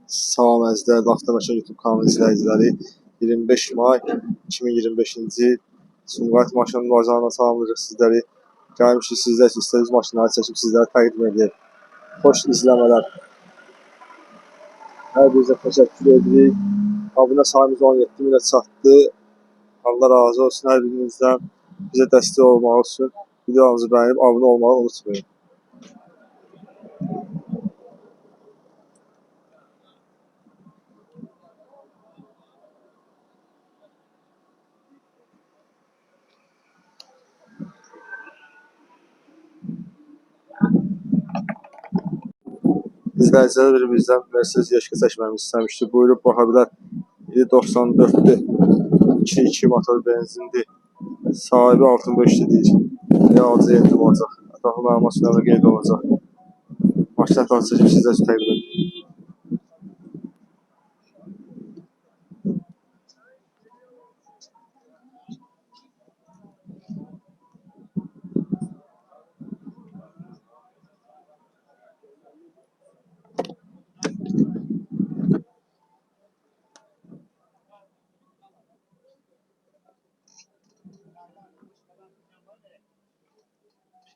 Salam əzizlər, Avtomaşın YouTube kanalı izləyiciləri. 25 may 2025-ci il Sumqayıt maşının bazarına salamlayırıq sizləri. Gəlmişik sizlər üçün istədiyiniz maşınları çəkib sizlərə təqdim edək. Xoş izləmələr. Hər birinizə təşəkkür edirik. Abunə sayımız 17.000-ə çatdı. Allah razı olsun hər birinizdən. Bizə dəstək olmaq üçün videomuzu bəyənib abunə olmağı unutmayın. İzləyicilər birimizdən Mercedes Yeşke çəkməmizi istəmişdi. Buyurub baxa bilər. 94'dür. 2.2 motor benzindir. Sahibi 65'li deyir. Alıcı yendim olacaq. Ətraflı məlumat sürəmə qeyd olacaq. Maşın ətrafı çəkib sizlər üçün təqdim edin.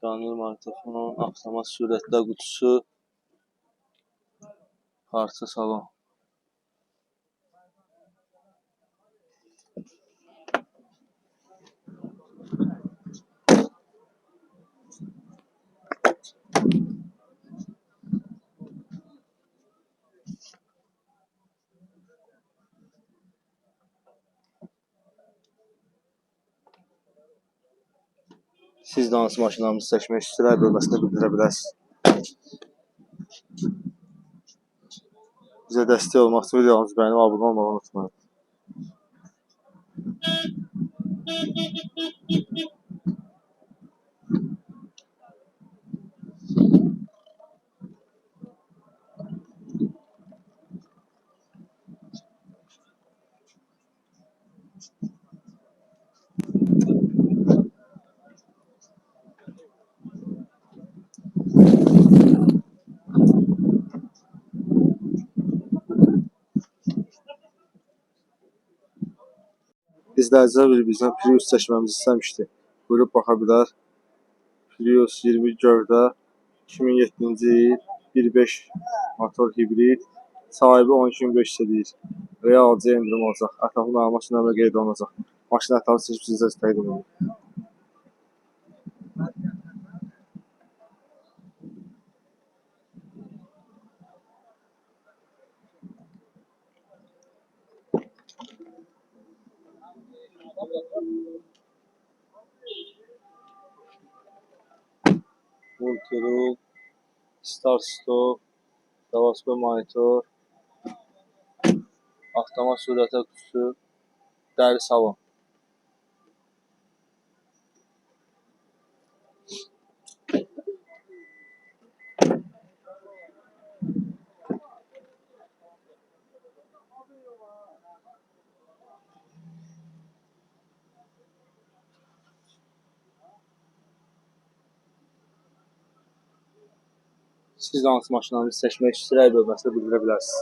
Şanlı magnetofon, avtomat sürətlər qutusu, parça salon. Siz də hansı maşınlarımızı seçmək istəyirlər bölməsində bildirə bilərsiniz. Bizə dəstək olmaq üçün videomuzu bəyənib abunə olmağı unutmayın. İzləyicilər bizdən Prius çəkməmizi istəmişdi. Buyurub baxa bilər. Prius 20 gövdə 2007-ci il 1.5 motor hibrid. Sahibi 12.500 deyir. Real alıcıya endirim olacaq. Ətraflı məlumat sürəmə qeyd olunacaq. Maşın ətrafı çəkib sizlər üçün təqdim edin. Multirul, Start Stop, Davasco monitor, avtomat sürətlər qutusu, dəri salon. Siz də hansı maşınlarınızı seçmək istəyirlər bölməsində bildirə bilərsiniz.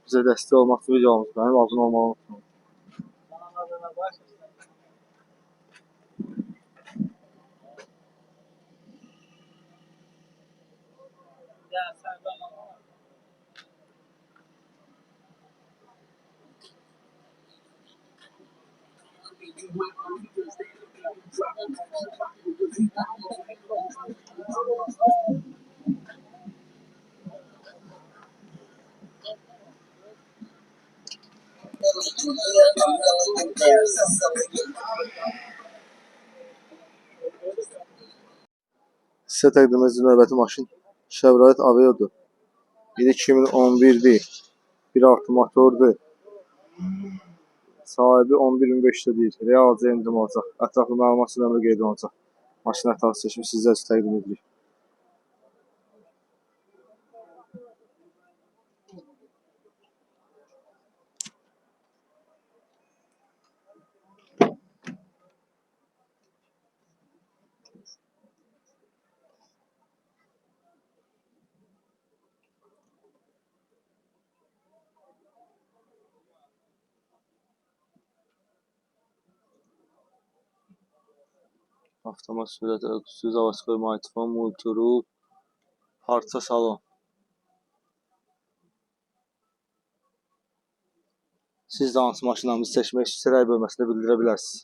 Bizə dəstək olmaq üçün videomuzu bəyənib abunə olmağı unutmayın. Sizə təqdim edəcəyim növbəti maşın Chevrolet Aveo'dur. 2011'dir. 1.6 motordur. Sahibi 11.500 deyir. Real alıcıya endirim olacaq. Ətraflı məlumat sürəmə qeyd olunacaq. Maşın ətrafı çəkib sizlər üçün təqdim edirik. Avtomat sürət ölçüsü, zavodskoy magnitofon, multirul, parça salon. Siz də hansı maşınlarımızı seçmək istəyirsə, rəy bölməsində bildirə bilərsiniz.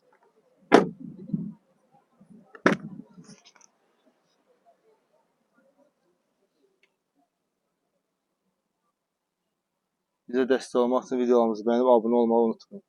Bizə dəstək olmaq üçün videolarımızı bəyənib abunə olmağı unutmayın.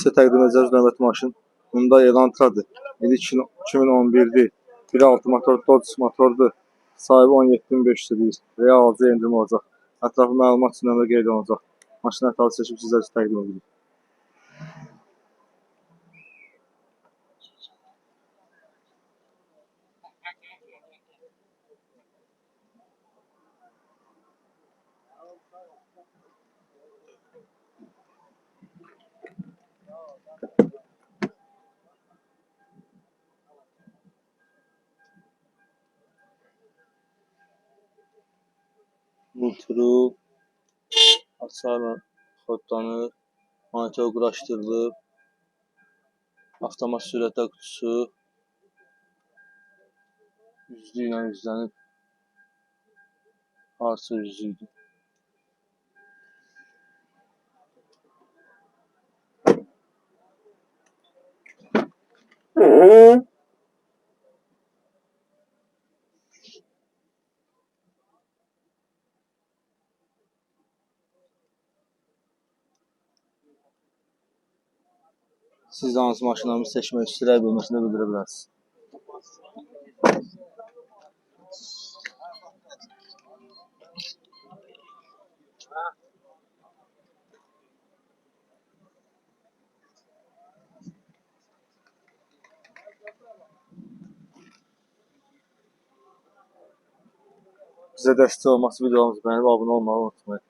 Sizə təqdim edəcəyimiz növbəti maşın Hyundai Elantra'dır. İli 2011'dir. 1.6 motor Dodge motordur. Sahibi 17.500 deyir. Real alıcı endirim olacaq. Ətraflı məlumat üçün nömrə qeyd olunacaq. Maşın ətraflı seçib sizə təqdim edirik. Multirul, açarla kodlanır, monitor quraşdırılıb, avtomat sürət ölçüsü, yüzlü ilə yüzlənib, parça yüzlüydür. Siz də hansı maşınlarımızı seçmək istəyirsə, rəy bölməsində bildirə bilərsiniz. Bizə dəstək olmaq üçün videolarımızı bəyənib abunə olmağı unutmayın.